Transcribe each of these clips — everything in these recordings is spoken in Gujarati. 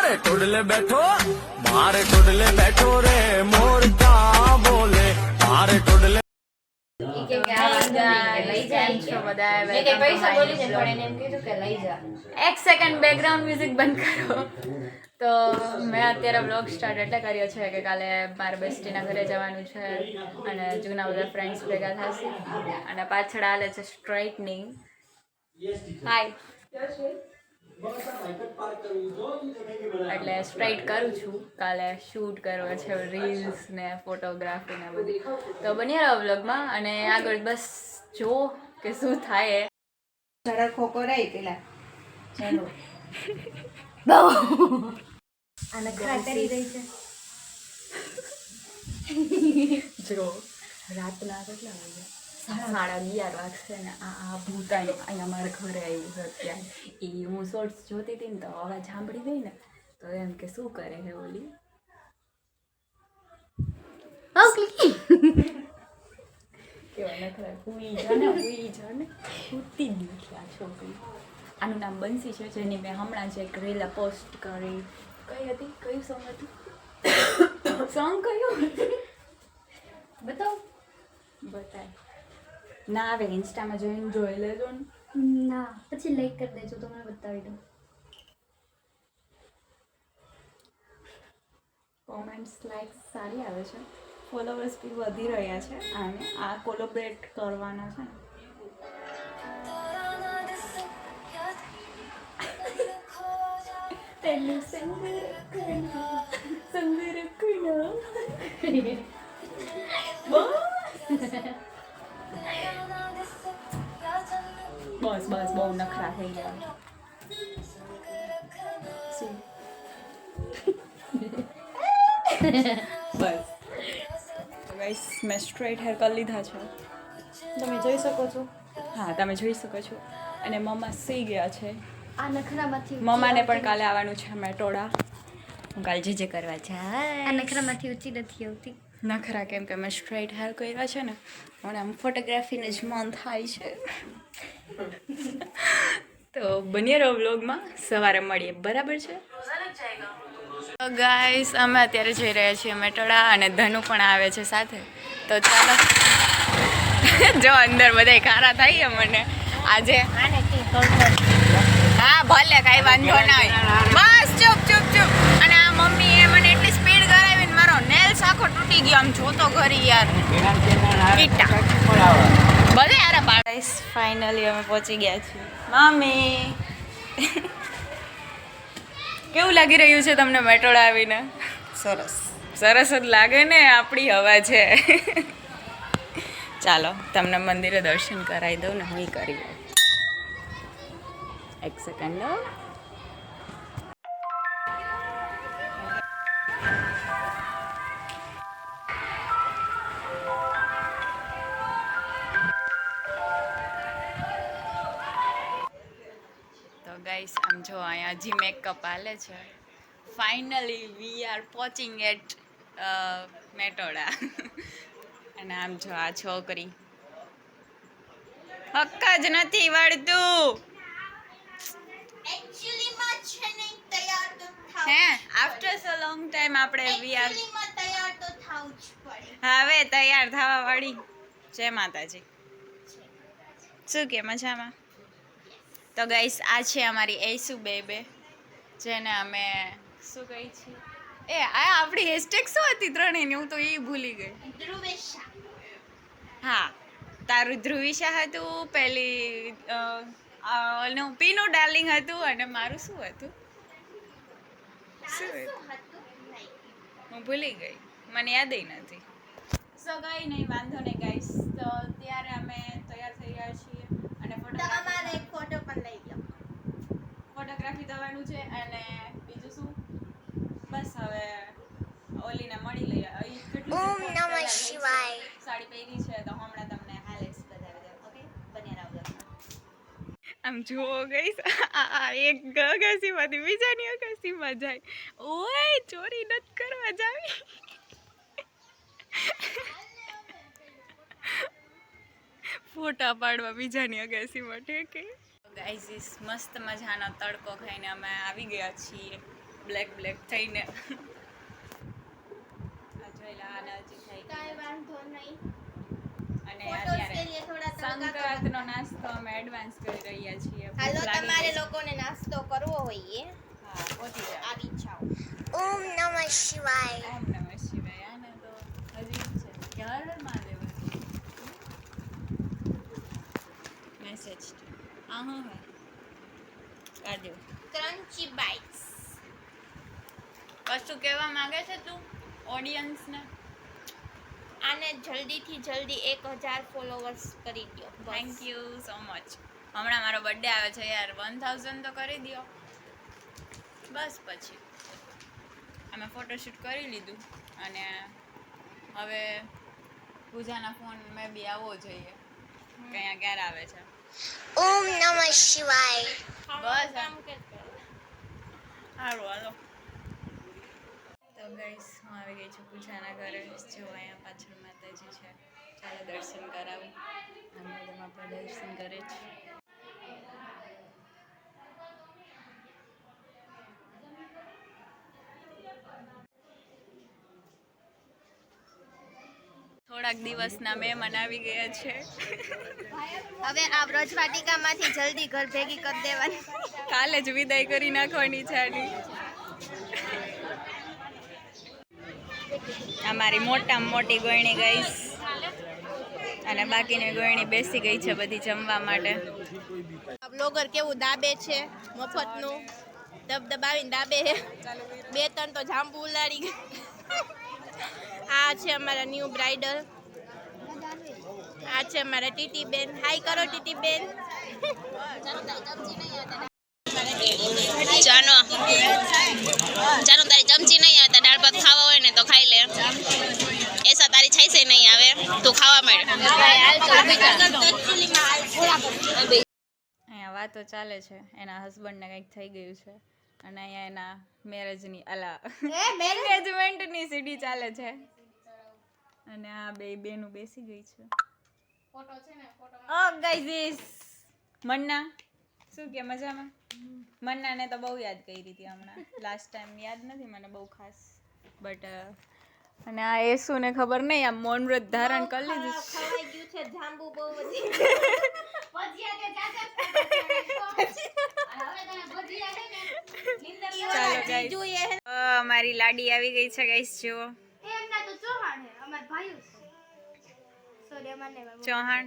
મારે ટોડલે બેઠો રે મોર કા બોલે મારે ટોડલે એક સેકન્ડ બેકગ્રાઉન્ડ મ્યુઝિક બંધ કરો. તો મેં અત્યારે વ્લોગ સ્ટાર્ટ એટલે કર્યો છે કે કાલે મારા બેસ્ટીના ઘરે જવાનું છે અને જૂના બધા ફ્રેન્ડ્સ ભેગા થશે અને પાછળ હાલે છે સ્ટ્રાઇટનિંગ. હાય, એટલે સ્ટ્રાઇટ કરું છું. કાલે શૂટ કરવો છે, રીલ્સ ને ફોટોગ્રાફી ને બધું. તો બની રહ્યો વ્લોગમાં અને આગળ બસ જો કે શું થાય. ઝડકો કરાય પેલા ચાલો આને ખરા કરી રહી છે. જો રાતના કેટલા વાગ્યા? 11:30 વાગશે ને આ ભૂતાઈ અહીંયા મારા ઘરે આવ્યું છે અત્યારે. એ હું શોર્ટ્સ જોતી હતી ને તો અવાજ સાંભળી ગઈ ને તો એમ કે શું કરે હે ઓલી. કેવાય નખરા હુઈ જાને ઉતી જ નથી આ છોકરી. આનું નામ બંસી છે, જેની મેં હમણાં જ એક રીલ પોસ્ટ કરી. કઈ હતી? કયું સોંગ હતું? સોંગ કયું બતાય ના આવે. ઇન્સ્ટામાં જોઈને જોઈ લેજો ને. ના પછી લાઈક કરી દેજો તો મને બતાવી દઉં. કોમેન્ટ્સ લાઈક્સ સારી આવે છે, ફોલોવર્સ બી વધી રહ્યા છે અને આ કોલોબરેટ કરવાના છે ને. તેનું સંગ રખના બસ બહુ નખરા થઈ ગયા. બસ ગાઈસ, મેં સ્ટ્રેટ હેર કરી લીધા છે, તમે જોઈ શકો છો. હા તમે જોઈ શકો છો. અને મમ્મા સૂઈ ગયા છે. આ નખરામાંથી મમ્માને પણ કાલે આવવાનું છે મેટોડા. હું કાલે જે કરવા જાય. આ નખરામાંથી ઊંચી નથી આવતી. નખરા કેમ કે મેં સ્ટ્રેટ હેર કર્યા છે ને અને આમ ફોટોગ્રાફીને જ મન થાય છે. તો બની રહો વ્લોગમાં, સવારે મળીએ, બરાબર છે? તો ગાઈસ, અમે અત્યારે જઈ રહ્યા છીએ મેટોડા અને ધનુ પણ આવે છે સાથે. તો ચાલો જો અંદર બધાય ખારા થાય મને આજે. હા ભલે, કાંઈ વાંધો નહીં. બસ ચૂપ. અને આ મમ્મીએ મને એટલી સ્પીડ કરાવીને મારો નેલ્સ આખો તૂટી ગયો. આમ જોતો ઘરી યાર કીટા બધે યાર. ગાઈસ ફાઇનલી અમે પહોંચી ગયા છીએ. મમ્મી કેવું લાગી રહ્યું છે તમને મેટોડા આવીને? સરસ સરસ જ લાગે ને, આપણી હવા છે. ચાલો તમને મંદિરે દર્શન કરાવી દઉં ને. હું કરી દઉં. એક સેકન્ડ. તો ગાઈસ આમ જો અહીંયા હજી મેકઅપ હાલે છે. ફાઇનલી વી આર પહોંચિંગ એટ મેટોડા. અને આમ જો આ છોકરી હક્ક જ નથી વળતું. હે આફ્ટર સો લોંગ ટાઈમ આપણે વી આર હવે તૈયાર થવા વાળી. જય માતાજી. શું કે મજામાં? તો ગાઈસ આ છે અમારી એસુ બેબે, જેને અમે શું કહી છીએ? એ આ આપણી હેશટેગ શું હતી ત્રણેયની? હું તો એ ભૂલી ગઈ. હા, તારું ધ્રુવિશા હતું, પેલી પીનું ડાર્લિંગ હતું અને મારું શું હતું? હું ભૂલી ગઈ, મને યાદ નથી. સો કંઈ નહીં, વાંધો નહીં ગાઈસ. તો ત્યારે અમે તૈયાર થઈ રહ્યા છીએ અને ફોટોગ્રાફી થવાનું છે. અને બીજું શું, બસ હવે ઓલીને મળી લઈએ. ઓમ નમઃ શિવાય. સાડી પહેરી છે તો હમણાં તમને હાઇલાઇટ્સ બતાવી દઉં. ઓકે, બન્યા રહો. આમ જુઓ ગઈસ, આ એક અગાસીમાંથી બીજાની અગાસીમાં જાય. ઓય ચોરી નથી કરવા જાવી. ફોટા પાડવા બીજાની અગાસીમાં ઠેકે. ગાઈઝ મસ્ત મજાનો તડકો ખાઈને અમે આવી ગયા છીએ બ્લેક બ્લેક થઈને આ જોઈ લે, આને હજી થઈ ગઈ. કાંઈ વાંધો નહીં. અને ફોટોસ કે અત્યારે લીએ થોડા સંક્રાંતનો નાસ્તો અમે એડવાન્સ કરી રહ્યા છીએ. હાલો ભૂખ લાગી તમારે ગઈ છે. લોકોને નાસ્તો કરવો હોય હા, પહોંચી જાઓ. આવી જાઓ. ઓમ નમઃ શિવાય. ઓમ નમઃ શિવાય. આને તો હજી છે કે હર હર મહાદેવ. મેસેજ આ હું હે કાઢો. Crunchy bytes. કશું કહેવા માંગે છે તું ઓડિયન્સને? આને જલ્દીથી જલ્દી 1000 ફોલોવર્સ કરી દો. Thank you so much. હમણાં મારો બર્થડે આવે છે યાર, 1000 તો કરી દો. બસ પછી અમે ફોટોશૂટ કરી લીધું અને હવે પૂજાના ફોન મે બી આવવો જોઈએ કે અહીંયા ક્યારે આવે છે. ઓમ નમઃ શિવાય. બસ કામ કરતો. સારું હાલો. તો ગાઈસ હું આવી ગઈ છું પૂજાના ઘરે. જો અહીંયા પાછળ માતાજી છે, ચાલો દર્શન કરાવું. મેડમ આપણે દર્શન કરે છે. થોડાક દિવસના મહેમાન આવી ગયા છે. હવે આ વ્રજવાટિકામાંથી જલ્દી ઘર ભેગી કરી દેવાની. કાલે જ વિદાય કરી નાખવાની છે આની. અમારી મોટામાં મોટી ગોયણી ગઈશ અને બાકીની ગોયણી બેસી ગઈ છે બધી જમવા માટે. બ્લોગર કેવું દાબે છે મફતનું, દબદબાવીને દાબે છે. 2-3 તો જાંબુ ઉલાડી ગઈ. આ છે અમારા ન્યૂ બ્રાઇડલ. આ છે અમારા ટીટી બેન. હાય કરો ટીટી બેન. જાનો તારી ચમચી નહીં આવતા, દાળ ભાત ખાવા હોય ને તો ખાઈ લે. એસા તારી છાઈસે નહીં આવે, તું ખાવા માંડ. અહીંયા વાતો ચાલે છે, એના હસબન્ડને કંઈક થઈ ગયું છે અને અહીંયા એના મેરેજની એન્ગેજમેન્ટની સીડી ચાલે છે અને આ બેનું બેસી ગઈ છે. ઓ ગાઈઝ, મન્ના શું કે મજામાં? મન્નાને તો બહુ યાદ કરી હતી હમણાં. લાસ્ટ ટાઈમ યાદ નથી મને બહુ ખાસ, બટ અને આ એસુને ખબર નહીં, આ મૌન વ્રત ધારણ કરી લીધું. ખવાઈ ગયું છે જાંબુ બહુ વધી. ચાલો ગાઈસ, અમારી લાડી આવી ગઈ છે ગાઈસ. જુઓ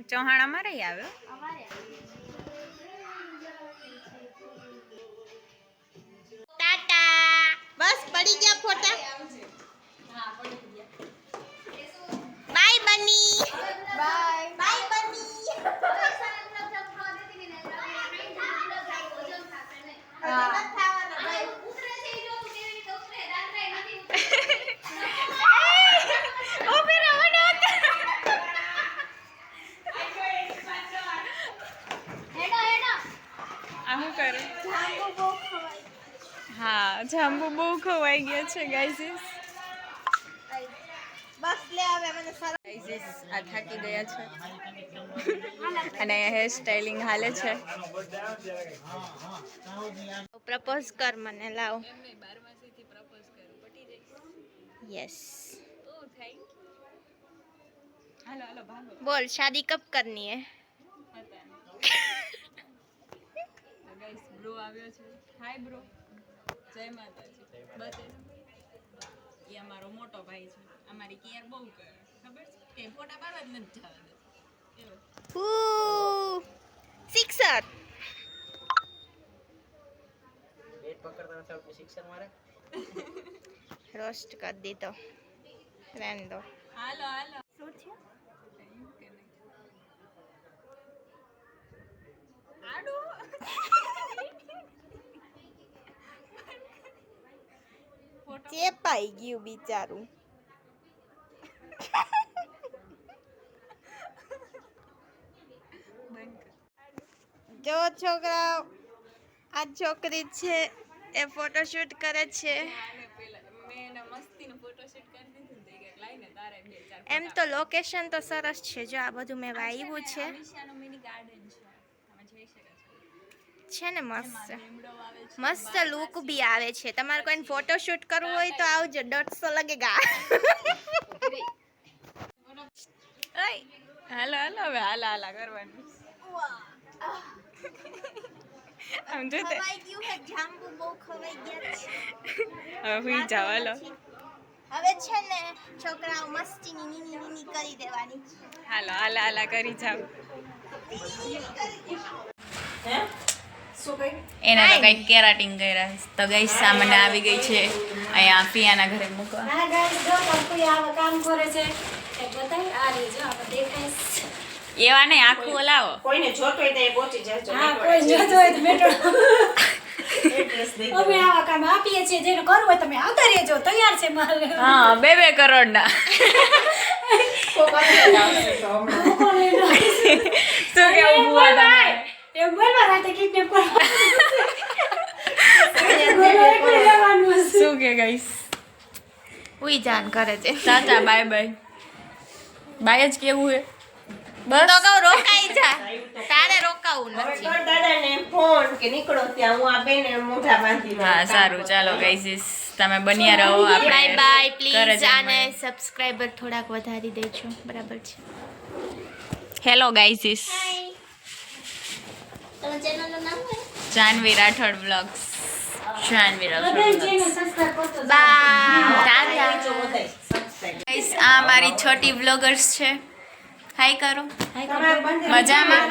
ચૌહાણ અમારે આવ્યો. ટાટા. બસ પડી ગયા ફોટા. બાય બની. બાય બાય બની. હા, જાંબુ બહુ ખવાઈ ગયા છે ગાઈઝ. બસ લે હવે મને ગાઈઝ આ થાકી ગયા છે અને હેર સ્ટાઇલિંગ હાલે છે. પ્રપોઝ કર મને, લાવ. यस. હાલો હાલો ભાગો. बोल शादी कब करनी है? ગાઈસ બ્રો આવ્યો છે. હાય બ્રો, જય માતાજી. બસ એ અમારો મોટો ભાઈ છે, અમારી કેર બહુ કરે, ખબર છે કે ફોટા પાડવા જ નથી જવા દે. સિક્સર. બેટ પકડતા નથી આવતું, સિક્સર મારે. રોસ્ટ કરી દીધો. રહેન દો. હાલો હાલો. શું છે? ચેપાઈ ગયું બિચારું. જો છોકરાઓ, આ છોકરી છે એ ફોટોશૂટ કરે છે. એમ તો લોકેશન તો સરસ છે. જો આ બધું મેં વાવ્યું છે. છે ને મસ્ત મસ્ત લુક બી આવે છે. તમારે કોઈને ફોટોશૂટ કરવું હોય તો આવજો. 150 લગેગા. હાલો હાલો હવે હાલા કરવાનું. આમ જો તે ખવાઈ ગયું હે જાંબુ બહુ ખવાઈ ગયા છે. હવે હુઈ જાવ હાલો. હવે છે ને છોકરાઓ મસ્તીની નીની કરી દેવાની. હાલો હાલા કરી જાવ. એના તો કઈક કેરાટિંગ કર્યા તો ગાઈસ સામાન આવી ગઈ છે અહીંયા પિયાના ઘરે મૂકવા. હા ગાઈસ જો કોઈ આવા કામ કરે છે એ બતાય આ રીજો આપણે દેખાય એવા નહીં આખું ઓલાવો. કોઈને જોતો હોય તો એ પહોંચી જજો. હા કોઈ જોતો હોય તો મેટ્રો એડ્રેસ દઈ દો. અમે આવા કામ આપીએ છીએ જેને કરવું હોય તમે આવતા રહેજો તૈયાર છે મારે. હા 2 કરોડ ના. શું કેવું બુઆ તમારે? એમ બોલવા રાતે કિડનેપ કરવા. શું કે ગાઈસ ઉઈ જાન કરે છે. Tata bye bye. બાય જ કેવું હે બસ. તો કહું રોકાઈ જા. તારે રોકાવું હવે નથી. કર દાદાને ફોન કે નીકળો ત્યાં હું આ બેને મોઢા બાંધી દઉં. હા સારું ચાલો ગાઈસ તમે બન્યા રહો. આપણે બાય બાય. ઘરે પ્લીઝ જઈને આને મળીએ. સબસ્ક્રાઇબર થોડાક વધારી દેજો. બરાબર છે. હેલો ગાઈસ તમારા ચેનલનું નામ શું Janvi Rathod vlogs. Janvi Rathod vlogs. Bye. Guys આ મારી છોટી વ્લોગર્સ છે. હાય કરો. મજામાં?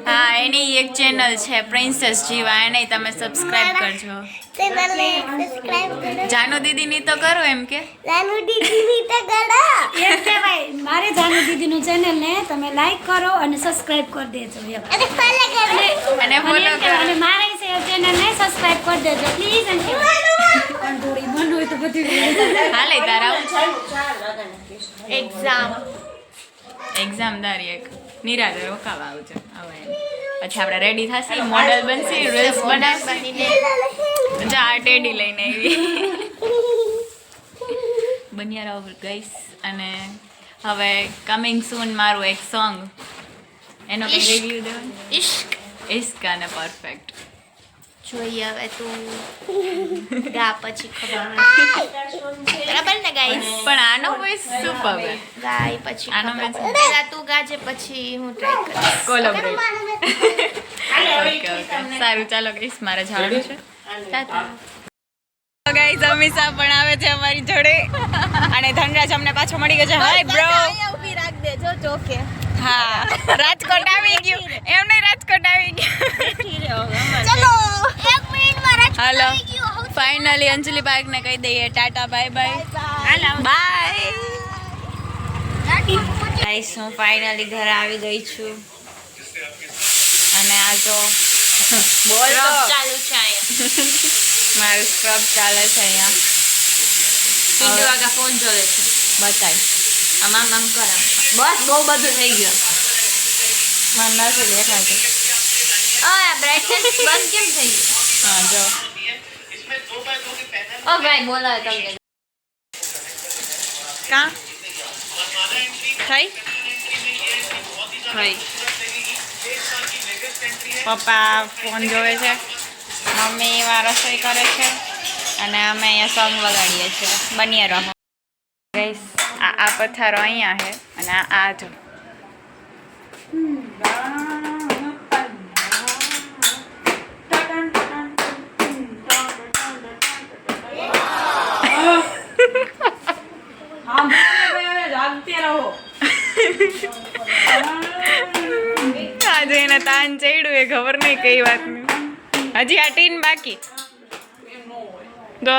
હા એની એક ચેનલ છે પ્રિન્સેસ જીવા એને તમે સબસ્ક્રાઇબ કરજો. ચેનલને સબસ્ક્રાઇબ કરો. જાનુ દીદીની તો કરો એમ કે નાનું દીદીની તો ગળા. એમ કહેવાય મારે જાનુ દીદીનું ચેનલ ને તમે લાઈક કરો અને સબસ્ક્રાઇબ કરી દેજો એમ. અને ફોલો કરો. અને ફોલો કરો. અને મારે ચેનલ ને સબસ્ક્રાઇબ કરી દેજો પ્લીઝ. અને કંડોળી મન હોય તો બધું હાલે તારા એક્ઝામ દારી એક નિરાતે રોકાવા આવજો. હવે પછી આપણે રેડી થશે મોડલ બનશે રીલ્સ બનાવશે. જા આ ટેડી લઈને આવી. બન્યા રહો ગાઈસ. અને હવે કમિંગ સૂન મારું એક સોંગ એનો કઈ રિવ્યુ દેવાનું. ઇશ્ક ઇશ્ક અને પરફેક્ટ. જોઈએ હવે તું ગા પછી ખબર પડે. બરાબર ને ગાઈસ? પણ આનો વોઇસ સુપર હે. ગાય પછી આનો ખબર મેં પડે. પહેલા તું ગાજે પછી હું ટ્રાય કરીશ. કોલેબરેટ. ઓકે સારું ચાલો ગાઈસ મારે જવાનું છે. ટાટા. ગાઈસ અમીષા પણ આવે છે અમારી જોડે અને ધનરાજ અમને પાછો મળી ગયો છે. Hi bro. અહીંયા ઊભી રાખ દેજો ચોકે. હા રાજકોટ આવી ગયું. એમ નહીં રાજકોટ આવી ગયું. ચલો 1 મિનિટમાં રાજ હાલો ફાઇનલી અંજલિ બાગ ને કહી દઈએ Tata bye bye. Bye guys હું ફાઇનલી ઘરે આવી ગઈ છું અને આ જો બોલ ચાલુ છે અહીંયા. મારું સ્ક્રબ ચાલે છે અહીંયા. પિન્ટુ આગા ફોન જોવે છે. બતાય આમ કરા. બસ બહુ બધું થઈ ગયું. મને નથી દેખાતું. આ બ્રાઇટનેસ બંધ કેમ થઈ ગયું? હા જો ઓ ભાઈ બોલાવે તમને. કા થઈ પપ્પા ફોન જોવે છે. મમ્મી એવા રસોઈ કરે છે અને અમે અહીંયા સોંગ વગાડીએ છીએ. બન્યા રહો ગાઈસ. આ પથ્થરો અહીંયા છે અને આ જો આજે એને તાન ચડ્યું એ ખબર નહીં કઈ વાતનું. હજી આ ટીન બાકી તો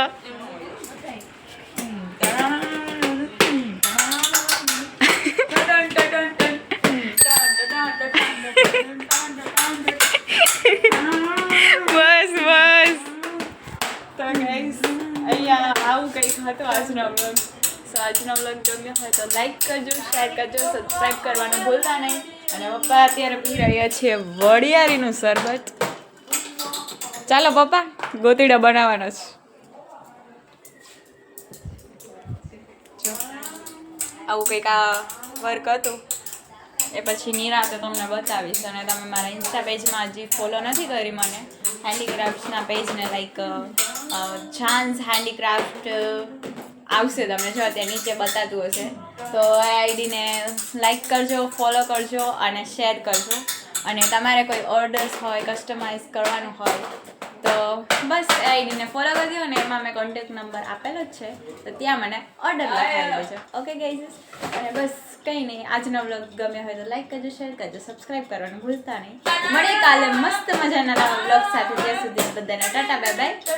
બસ બસ. તો ગાઈસ અહીંયા આવું કંઈક હતું આજનો વ્લોગ. આજનો વ્લોગ ગમ્યો હોય તો લાઈક કરજો, શેર કરજો, સબસ્ક્રાઈબ કરવાનું ભૂલતા નહીં. અને પપ્પા અત્યારે પી રહ્યા છે વડિયારીનું શરબત. ચાલો પપ્પા ગોતીડો બનાવવાનો છે. જો આવું કંઈક આ વર્ક હતું એ પછી નિરાતે તમને બતાવીશ. અને તમે મારા ઇન્સ્ટા પેજમાં હજી ફોલો નથી કરી મને, હેન્ડીક્રાફ્ટ્સના પેજને લાઈક ચાન્સ હેન્ડીક્રાફ્ટ આવશે, તમને જો ત્યાં નીચે બતાતું હશે. તો આ આઈડીને લાઈક કરજો, ફોલો કરજો અને શેર કરજો. અને તમારે કોઈ ઓર્ડર્સ હોય, કસ્ટમાઇઝ કરવાનું હોય તો બસ એ આઈડીને ફોલો કરી દો. અને એમાં મેં કોન્ટેક્ટ નંબર આપેલો જ છે, તો ત્યાં મને ઓર્ડર લખાવી દેજો. ઓકે ગાઈઝ, અને બસ કંઈ નહીં, આજનો વ્લોગ ગમ્યો હોય તો લાઈક કરજો, શેર કરજો, સબસ્ક્રાઈબ કરવાનું ભૂલતા નહીં. મળીએ કાલે મસ્ત મજાના નવા વ્લોગ સાથે. ત્યાં સુધી બધાને ટાટા, બાય બાય.